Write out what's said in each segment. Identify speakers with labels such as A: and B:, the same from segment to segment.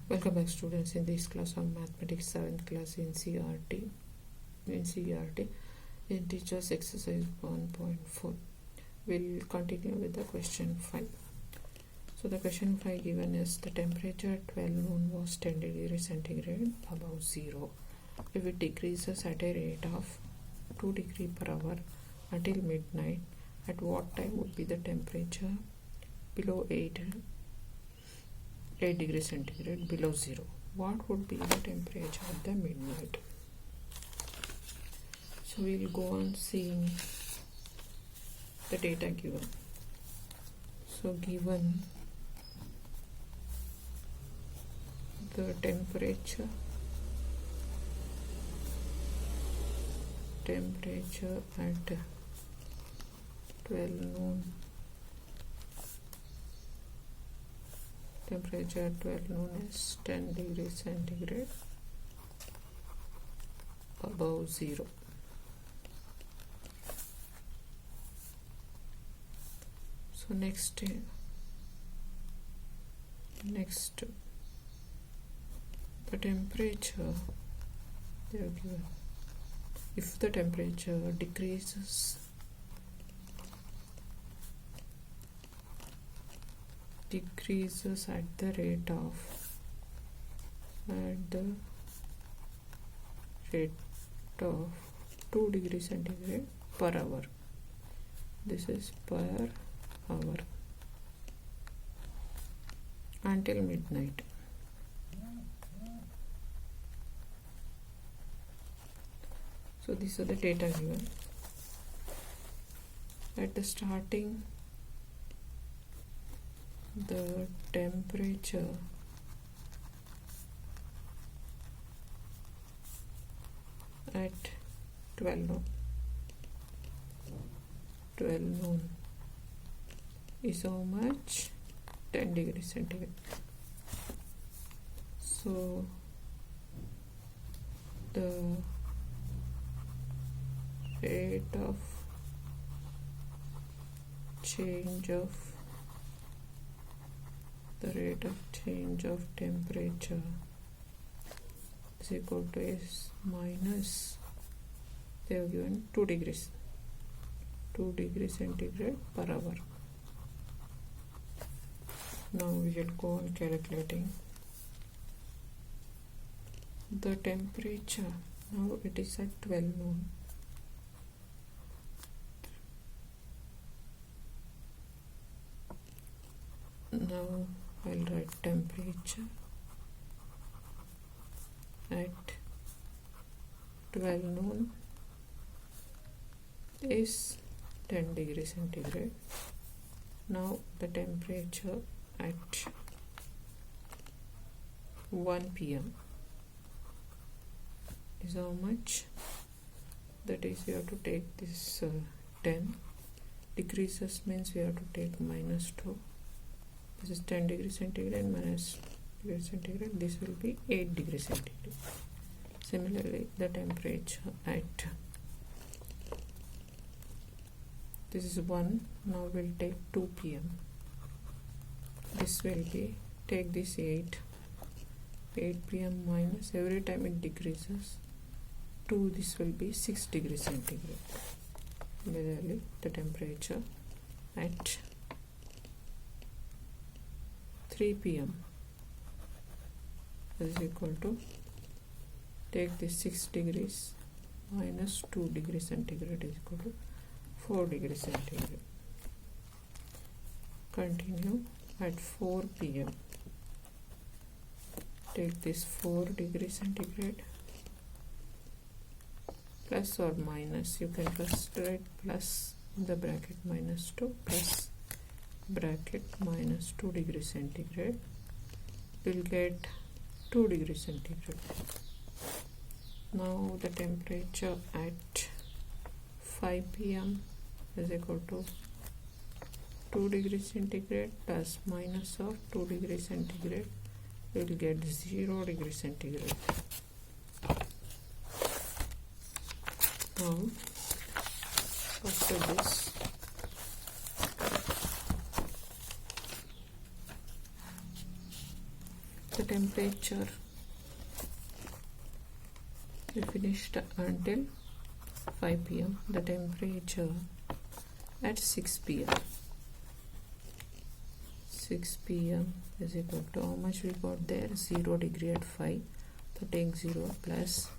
A: Welcome back, students. In this class on mathematics 7th class in CRT in teachers exercise 1.4, we'll continue with the question 5. So the question 5 given is the temperature at 12 noon was 10 degrees centigrade above zero. If it decreases at a rate of 2 degrees per hour until midnight, at what time would be the temperature below 8 degrees centigrade below zero? What would be the temperature at the midnight? So we'll go on seeing the data given. So given the temperature at 12 noon, temperature at 12 noon is 10 degrees centigrade above zero. So next the temperature they are given. If the temperature decreases at the rate of 2 degrees centigrade per hour. This is per hour until midnight. So these are the data given. At the starting, the temperature at 12 noon is how much? 10 degrees centigrade. So the rate of change of temperature is equal to S minus, they have given 2 degrees centigrade per hour. Now we will go on calculating the temperature. Now it is at 12 noon. Now I'll write temperature at 12 noon is 10 degrees centigrade. Now the temperature at 1 p.m. is how much? That is, we have to take this 10 decreases means we have to take minus 2. This is 10 degrees centigrade minus degrees centigrade. This will be 8 degrees centigrade. Similarly, the temperature at this is 1. Now we'll take 2 p.m. This will be, take this 8 p.m. minus, every time it decreases 2, this will be 6 degrees centigrade. Similarly, the temperature at 3 p.m. is equal to, take this 6 degrees minus 2 degrees centigrade is equal to 4 degrees centigrade. Continue at 4 p.m. Take this 4 degrees centigrade plus or minus, you can first write plus in the bracket minus 2 plus bracket minus 2 degrees centigrade. We'll get 2 degrees centigrade. Now the temperature at 5 p.m. is equal to 2 degrees centigrade plus minus of 2 degrees centigrade. We'll get 0 degrees centigrade. Now after this, the temperature we finished until 5 p.m. The temperature at 6 p.m. 6 p.m. is equal to how much we got there? 0 degree at 5. So take 0 plus,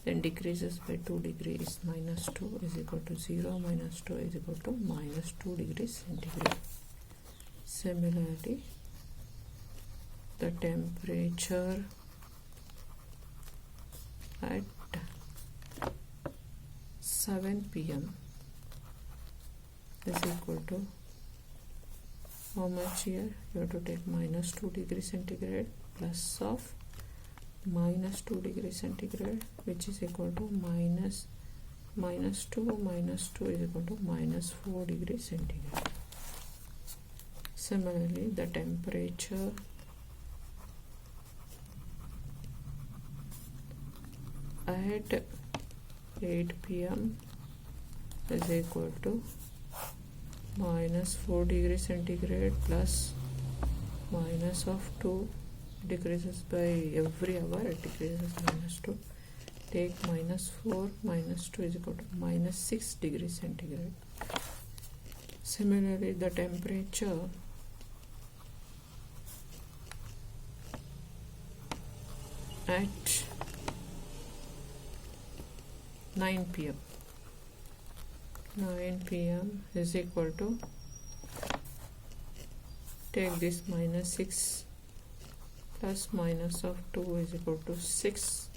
A: then decreases by 2 degrees, minus 2 is equal to 0, minus 2 is equal to minus 2 degrees centigrade. Similarly, the temperature at 7 p.m. is equal to how much here? You have to take minus 2 degrees centigrade plus of minus 2 degrees centigrade, which is equal to minus 2 is equal to minus 4 degrees centigrade. Similarly, the temperature at 8 p.m. is equal to minus 4 degrees centigrade plus minus of 2, decreases by every hour, it decreases minus 2. Take minus 4 minus 2 is equal to minus 6 degrees centigrade. Similarly, the temperature at 9 p.m. 9 p.m. is equal to, take this minus 6 plus minus of 2 is equal to 6.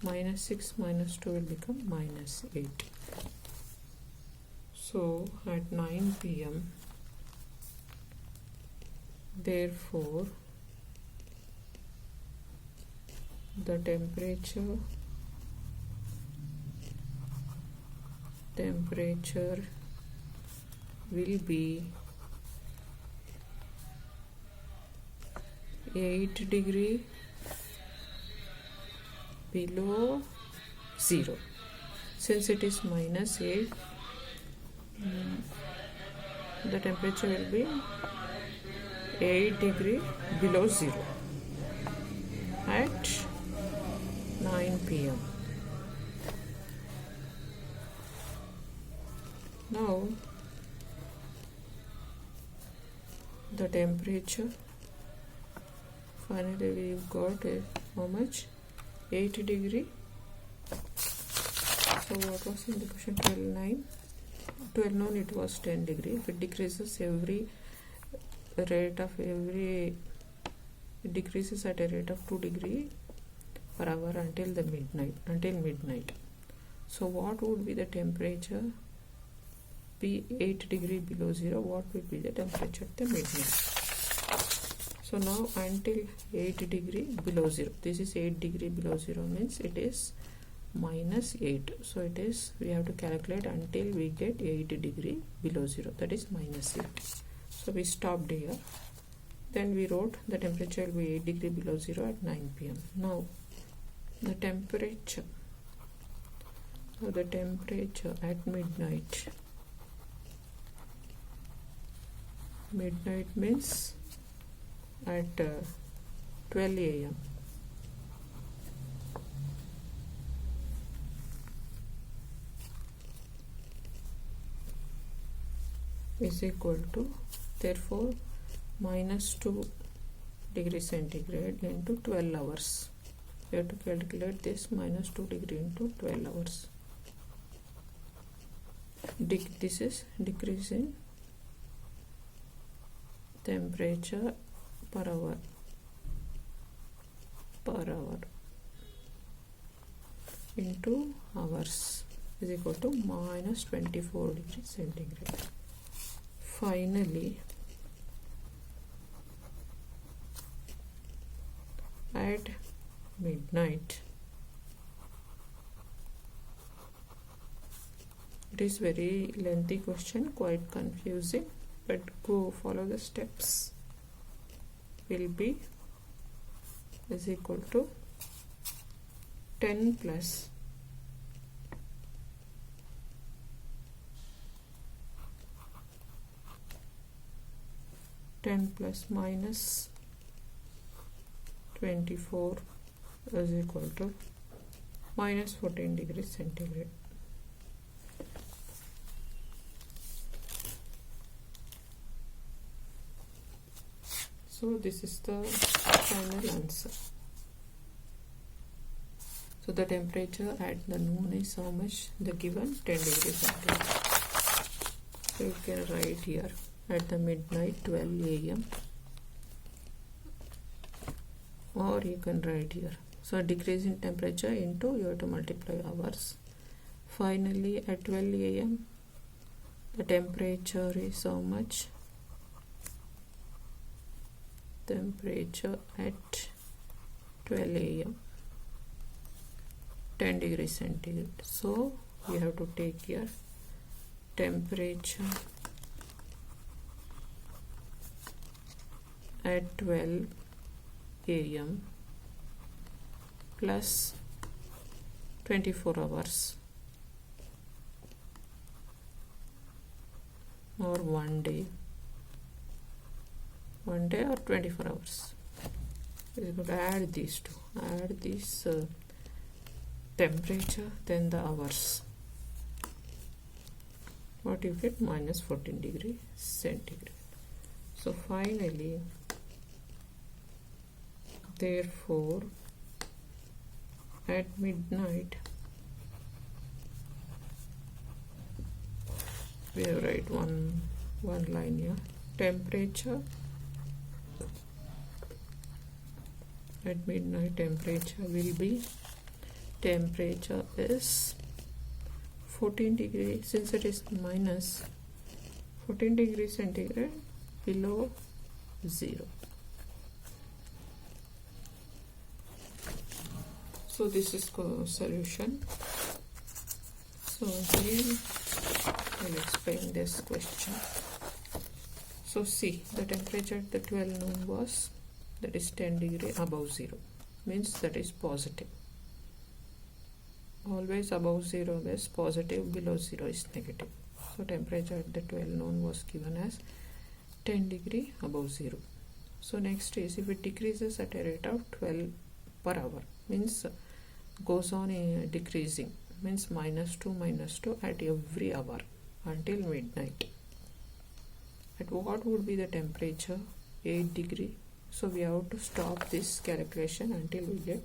A: Minus 6 minus 2 will become minus 8. So at 9 p.m. therefore the temperature will be 8 degree below 0. Since it is minus 8, the temperature will be 8 degree below 0 at 9 p.m. Now the temperature finally we've got how much? 8 degree. So what was in the question? 12 noon it was 10 degree. If it decreases it decreases at a rate of 2 degree per hour until midnight. So what would be the temperature? Be 8 degree below 0. What would be the temperature at the midnight? So now until 8 degree below 0. This is 8 degree below 0 means it is minus 8. So it is, we have to calculate until we get 8 degree below 0. That is minus 8. So we stopped here. Then we wrote the temperature will be 8 degree below 0 at 9 p.m. Now the temperature at midnight. Midnight means at 12 a.m. is equal to, therefore, minus 2 degrees centigrade into 12 hours. We have to calculate this minus 2 degree into 12 hours. This is decrease in temperature per hour into hours is equal to minus 24 degrees centigrade. Finally, at midnight, it is very lengthy question, quite confusing, but go follow the steps. Will be is equal to 10 plus 10 plus minus 24 is equal to minus 14 degrees centigrade. So this is the final answer. So the temperature at the noon is how much? The given 10 degrees centigrade. So you can write here at the midnight 12 a.m. or you can write here. So decrease in temperature into, you have to multiply hours. Finally at 12 a.m. the temperature is how much? Temperature at 12 a.m. 10 degrees centigrade. So we have to take here temperature at 12 a.m. plus 24 hours or 1 day. 1 day or 24 hours. We could add these two. Add this temperature, then the hours. What you get? Minus 14 degrees centigrade. So finally, therefore, at midnight, we have write one line here. Temperature at midnight, temperature will be, temperature is 14 degrees, since it is minus 14 degrees centigrade below 0. So this is solution. So again I'll explain this question. So see, the temperature at the 12 noon was, that is 10 degree above 0, means that is positive. Always above 0 is positive, below 0 is negative. So temperature at the 12 noon was given as 10 degree above 0. So next is, if it decreases at a rate of 12 per hour, means goes on decreasing, means -2 at every hour until midnight. At what would be the temperature? 8 degree. So we have to stop this calculation until we get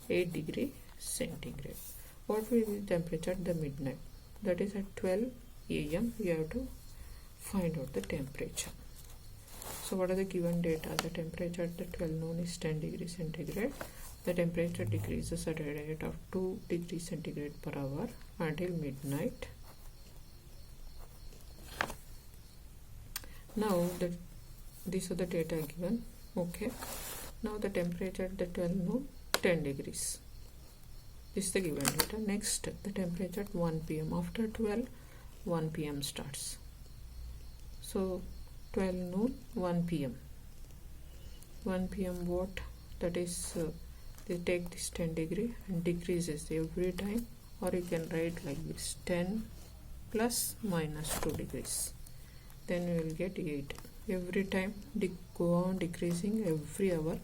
A: 8 degree centigrade. What will be the temperature at the midnight? That is at 12 a.m. we have to find out the temperature. So what are the given data? The temperature at the 12 noon is 10 degrees centigrade. The temperature decreases at a rate of 2 degrees centigrade per hour until midnight. Now these are the data given. Okay. Now the temperature at the 12 noon, 10 degrees. This is the given data. Next, the temperature at 1 p.m. After 12, 1 p.m. starts. So 12 noon, 1 p.m. 1 p.m. what? That is, they take this 10 degree and decreases every time, or you can write like this, 10 plus minus 2 degrees. Then we will get 8. Every time go on decreasing every hour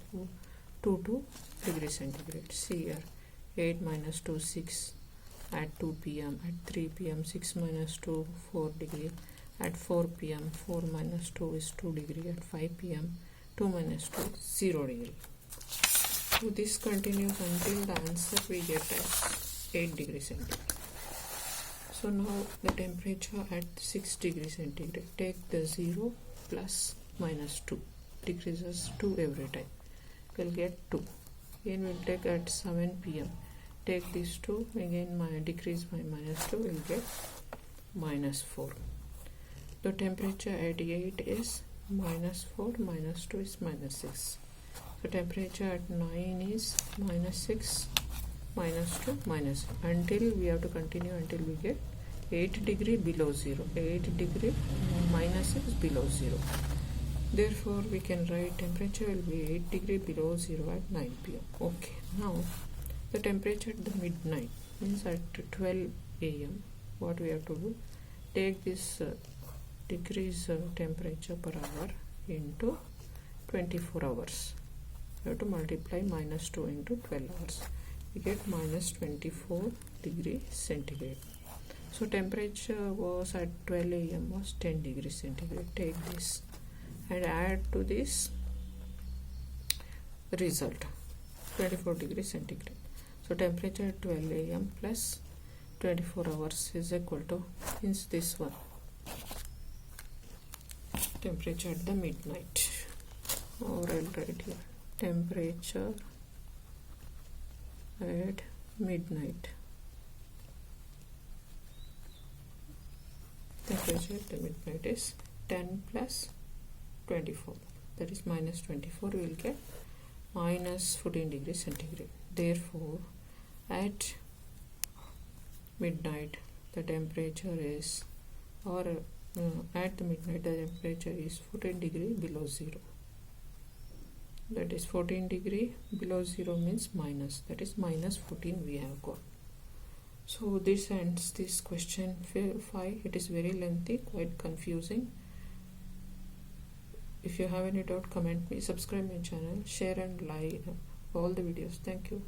A: 2 degrees centigrade. See here, 8 minus 2, 6. At 2 p.m. At 3 p.m. 6 minus 2, 4 degree. At 4 p.m. 4 minus 2 is 2 degree. At 5 p.m. 2 minus 2 0 degree. So this continues until the answer we get as 8 degrees centigrade. So now the temperature at 6 degrees centigrade, take the 0 plus minus 2, decreases 2 every time, we'll get 2. Again we'll take at 7 p.m. take these 2, again decrease by minus 2, we'll get minus 4. The temperature at 8 is minus 4, minus 2 is minus 6. So temperature at 9 is minus 6, minus 2, minus, until we have to continue until we get 8 degree below 0. 8 degree minus 6 below 0. Therefore we can write temperature will be 8 degree below 0 at 9 p.m. Okay, now the temperature at the midnight, means at 12 a.m. what we have to do, take this decrease temperature per hour into 24 hours. we have to multiply minus 2 into 12 hours. We get minus 24 degrees centigrade. So temperature was at 12 a.m. was 10 degrees centigrade. Take this and add to this result 24 degrees centigrade. So temperature at 12 a.m. plus 24 hours is equal to means this one, temperature at the midnight, or I'll write here temperature at midnight. Temperature at the midnight is 10 plus 24, that is minus 24. We will get minus 14 degrees centigrade. Therefore, at midnight the temperature is, or at the midnight the temperature is 14 degree below 0. That is 14 degree below 0 means minus, that is minus 14 we have got. So this ends this question 5. It is very lengthy, quite confusing. If you have any doubt, comment me, subscribe my channel, share and like all the videos. Thank you.